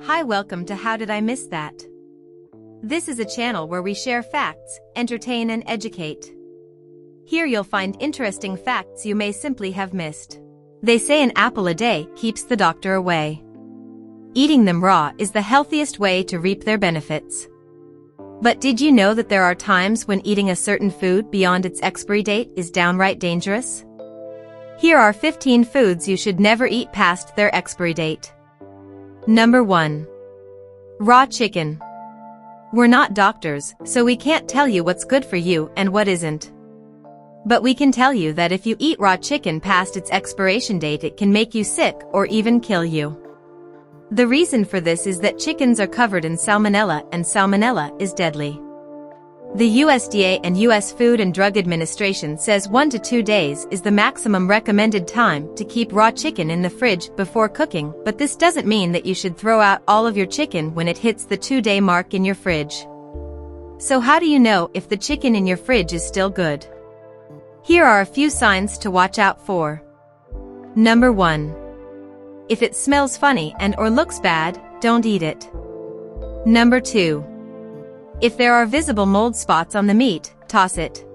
Hi, welcome to How Did I Miss That? This is a channel where we share facts, entertain and educate. Here you'll find interesting facts you may simply have missed. They say an apple a day keeps the doctor away. Eating them raw is the healthiest way to reap their benefits. But did you know that there are times when eating a certain food beyond its expiry date is downright dangerous? Here are 15 foods you should never eat past their expiry date. Number 1. Raw chicken. We're not doctors, so we can't tell you what's good for you and what isn't. But we can tell you that if you eat raw chicken past its expiration date, it can make you sick or even kill you. The reason for this is that chickens are covered in salmonella, and salmonella is deadly. The USDA and US Food and Drug Administration says 1 to 2 days is the maximum recommended time to keep raw chicken in the fridge before cooking, but this doesn't mean that you should throw out all of your chicken when it hits the 2-day mark in your fridge. So how do you know if the chicken in your fridge is still good? Here are a few signs to watch out for. Number 1. If it smells funny and/or looks bad, don't eat it. Number 2. If there are visible mold spots on the meat, toss it.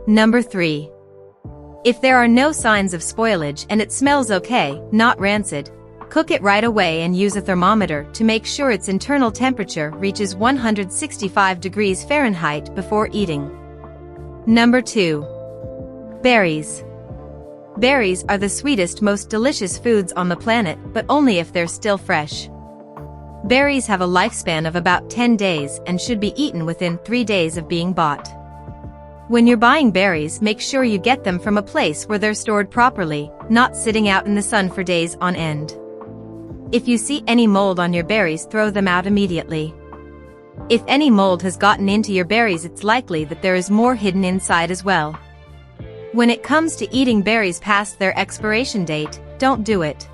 Number 3. If there are no signs of spoilage and it smells okay, not rancid, cook it right away and use a thermometer to make sure its internal temperature reaches 165 degrees Fahrenheit before eating. Number 2. Berries. Berries are the sweetest, most delicious foods on the planet, but only if they're still fresh. Berries have a lifespan of about 10 days and should be eaten within 3 days of being bought. When you're buying berries, make sure you get them from a place where they're stored properly, not sitting out in the sun for days on end. If you see any mold on your berries, throw them out immediately. If any mold has gotten into your berries, it's likely that there is more hidden inside as well. When it comes to eating berries past their expiration date, don't do it.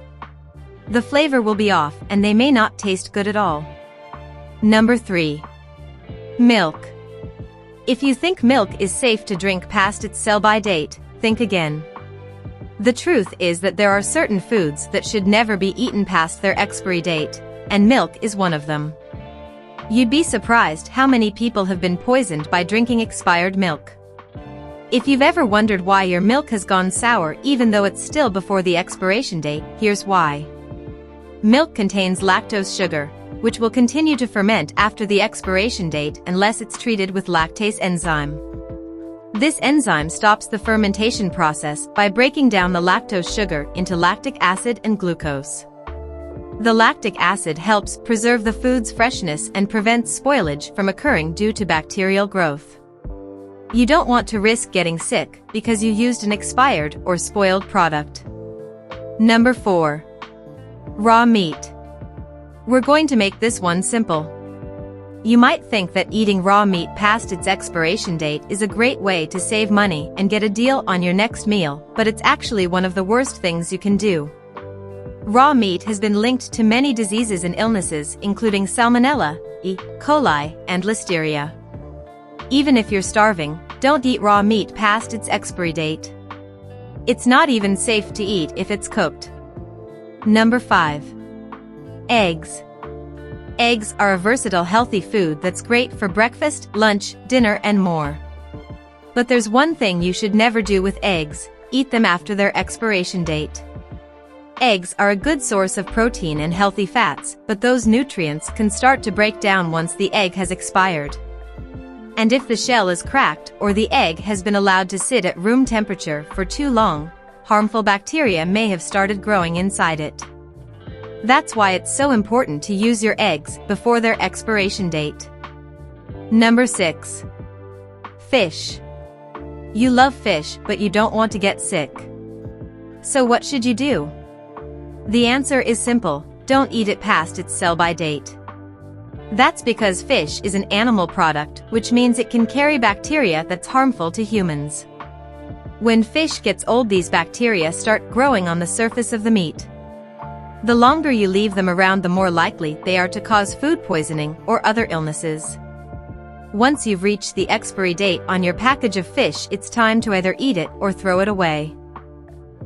The flavor will be off and they may not taste good at all. Number 3. Milk. If you think milk is safe to drink past its sell-by date, think again. The truth is that there are certain foods that should never be eaten past their expiry date, and milk is one of them. You'd be surprised how many people have been poisoned by drinking expired milk. If you've ever wondered why your milk has gone sour even though it's still before the expiration date, here's why. Milk contains lactose sugar, which will continue to ferment after the expiration date unless it's treated with lactase enzyme. This enzyme stops the fermentation process by breaking down the lactose sugar into lactic acid and glucose. The lactic acid helps preserve the food's freshness and prevents spoilage from occurring due to bacterial growth. You don't want to risk getting sick because you used an expired or spoiled product. Number 4. Raw meat. We're going to make this one simple. You might think that eating raw meat past its expiration date is a great way to save money and get a deal on your next meal, but it's actually one of the worst things you can do. Raw meat has been linked to many diseases and illnesses, including Salmonella, E. coli, and Listeria. Even if you're starving, don't eat raw meat past its expiry date. It's not even safe to eat if it's cooked. Number 5. Eggs. Eggs are a versatile, healthy food that's great for breakfast, lunch, dinner, and more. But there's one thing you should never do with eggs: eat them after their expiration date. Eggs are a good source of protein and healthy fats, but those nutrients can start to break down once the egg has expired. And if the shell is cracked or the egg has been allowed to sit at room temperature for too long, harmful bacteria may have started growing inside it. That's why it's so important to use your eggs before their expiration date. Number 6. Fish. You love fish, but you don't want to get sick. So what should you do? The answer is simple: don't eat it past its sell-by date. That's because fish is an animal product, which means it can carry bacteria that's harmful to humans. When fish gets old, these bacteria start growing on the surface of the meat. The longer you leave them around, the more likely they are to cause food poisoning or other illnesses. Once you've reached the expiry date on your package of fish, it's time to either eat it or throw it away.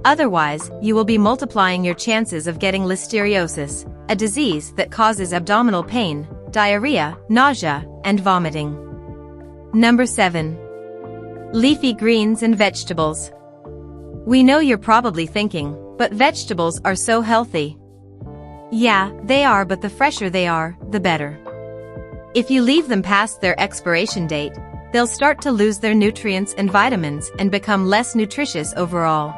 Otherwise, you will be multiplying your chances of getting listeriosis, a disease that causes abdominal pain, diarrhea, nausea, and vomiting. Number 7. Leafy greens and vegetables. We know you're probably thinking, but vegetables are so healthy. Yeah, they are, but the fresher they are, the better. If you leave them past their expiration date, they'll start to lose their nutrients and vitamins and become less nutritious overall.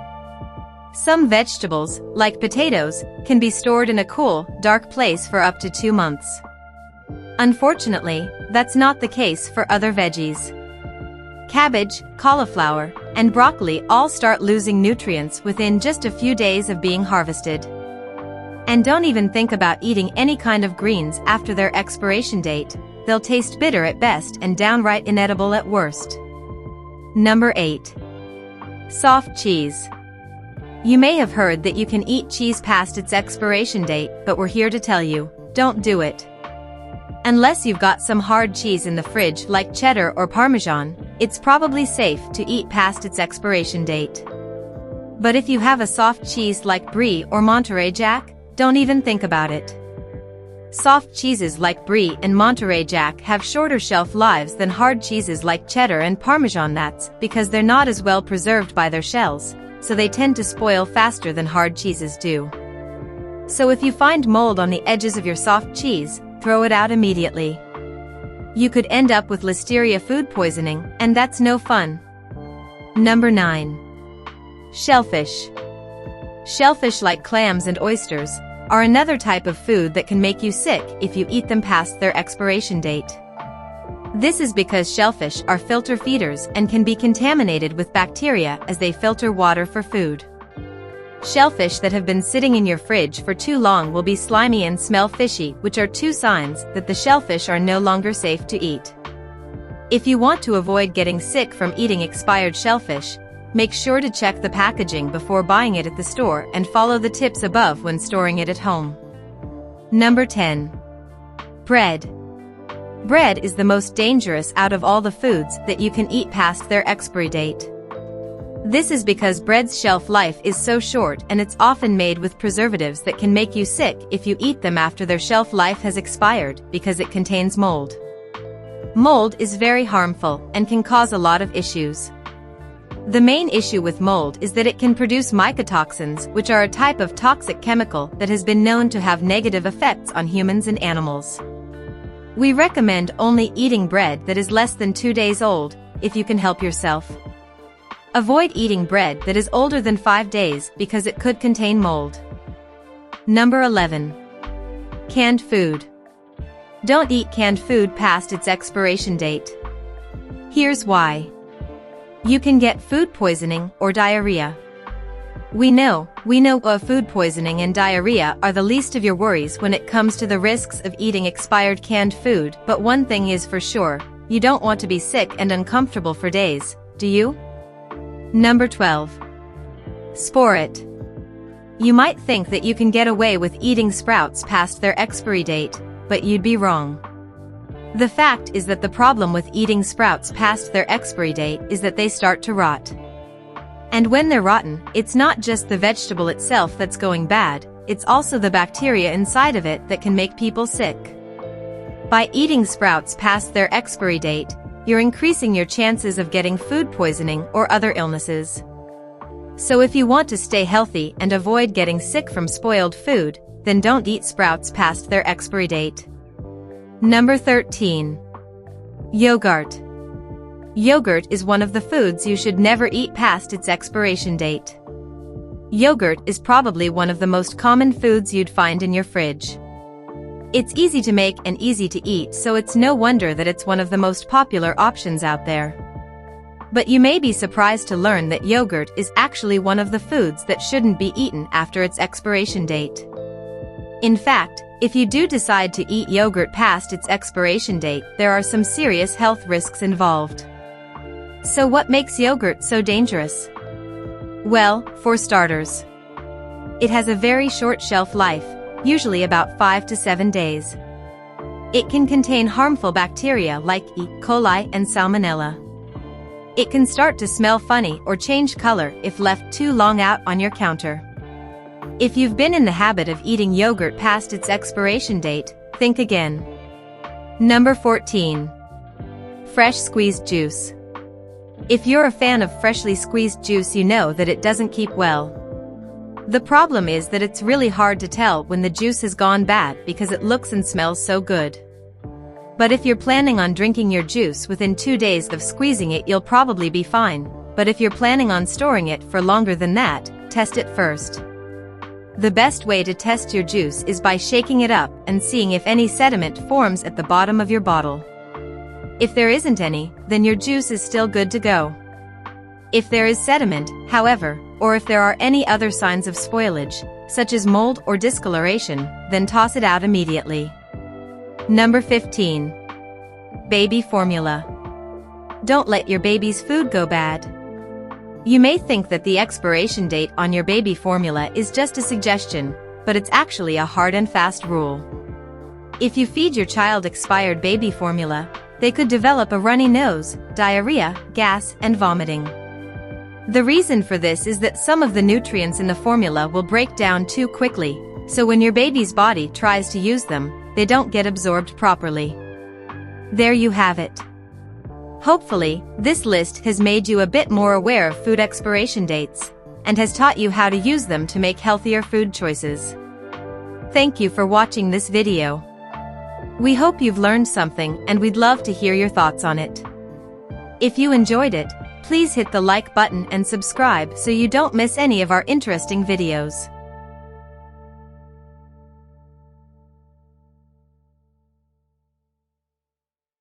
Some vegetables, like potatoes, can be stored in a cool, dark place for up to 2 months. Unfortunately, that's not the case for other veggies. Cabbage, cauliflower, and broccoli all start losing nutrients within just a few days of being harvested. And don't even think about eating any kind of greens after their expiration date. They'll taste bitter at best and downright inedible at worst. Number 8. Soft cheese. You may have heard that you can eat cheese past its expiration date, but we're here to tell you, don't do it. Unless you've got some hard cheese in the fridge like cheddar or Parmesan, it's probably safe to eat past its expiration date. But if you have a soft cheese like Brie or Monterey Jack, don't even think about it. Soft cheeses like Brie and Monterey Jack have shorter shelf lives than hard cheeses like cheddar and Parmesan. That's because they're not as well preserved by their shells, so they tend to spoil faster than hard cheeses do. So if you find mold on the edges of your soft cheese, throw it out immediately. You could end up with Listeria food poisoning, and that's no fun. Number 9. Shellfish. Shellfish, like clams and oysters, are another type of food that can make you sick if you eat them past their expiration date. This is because shellfish are filter feeders and can be contaminated with bacteria as they filter water for food. Shellfish that have been sitting in your fridge for too long will be slimy and smell fishy, which are 2 signs that the shellfish are no longer safe to eat. If you want to avoid getting sick from eating expired shellfish, make sure to check the packaging before buying it at the store and follow the tips above when storing it at home. Number 10. Bread. Bread is the most dangerous out of all the foods that you can eat past their expiry date. This is because bread's shelf life is so short, and it's often made with preservatives that can make you sick if you eat them after their shelf life has expired, because it contains mold. Mold is very harmful and can cause a lot of issues. The main issue with mold is that it can produce mycotoxins, which are a type of toxic chemical that has been known to have negative effects on humans and animals. We recommend only eating bread that is less than 2 days old, if you can help yourself. Avoid eating bread that is older than 5 days because it could contain mold. Number 11. Canned food. Don't eat canned food past its expiration date. Here's why. You can get food poisoning or diarrhea. We know food poisoning and diarrhea are the least of your worries when it comes to the risks of eating expired canned food, but one thing is for sure, you don't want to be sick and uncomfortable for days, do you? Number 12. Sporet. You might think that you can get away with eating sprouts past their expiry date, but you'd be wrong. The fact is that the problem with eating sprouts past their expiry date is that they start to rot. And when they're rotten, it's not just the vegetable itself that's going bad, it's also the bacteria inside of it that can make people sick. By eating sprouts past their expiry date, you're increasing your chances of getting food poisoning or other illnesses. So if you want to stay healthy and avoid getting sick from spoiled food, then don't eat sprouts past their expiry date. Number 13. Yogurt. Yogurt is one of the foods you should never eat past its expiration date. Yogurt is probably one of the most common foods you'd find in your fridge. It's easy to make and easy to eat, so it's no wonder that it's one of the most popular options out there. But you may be surprised to learn that yogurt is actually one of the foods that shouldn't be eaten after its expiration date. In fact, if you do decide to eat yogurt past its expiration date, there are some serious health risks involved. So what makes yogurt so dangerous? Well, for starters, it has a very short shelf life, usually about 5 to 7 days. It can contain harmful bacteria like E. coli and Salmonella. It can start to smell funny or change color if left too long out on your counter. If you've been in the habit of eating yogurt past its expiration date, think again. Number 14. Fresh squeezed juice. If you're a fan of freshly squeezed juice, you know that it doesn't keep well. The problem is that it's really hard to tell when the juice has gone bad because it looks and smells so good. But if you're planning on drinking your juice within 2 days of squeezing it, you'll probably be fine. But if you're planning on storing it for longer than that, test it first. The best way to test your juice is by shaking it up and seeing if any sediment forms at the bottom of your bottle. If there isn't any, then your juice is still good to go. If there is sediment, however, or if there are any other signs of spoilage, such as mold or discoloration, then toss it out immediately. Number 15. Baby formula. Don't let your baby's food go bad. You may think that the expiration date on your baby formula is just a suggestion, but it's actually a hard and fast rule. If you feed your child expired baby formula, they could develop a runny nose, diarrhea, gas, and vomiting. The reason for this is that some of the nutrients in the formula will break down too quickly, so when your baby's body tries to use them, they don't get absorbed properly. There you have it. Hopefully, this list has made you a bit more aware of food expiration dates, and has taught you how to use them to make healthier food choices. Thank you for watching this video. We hope you've learned something, and we'd love to hear your thoughts on it. If you enjoyed it, please hit the like button and subscribe so you don't miss any of our interesting videos.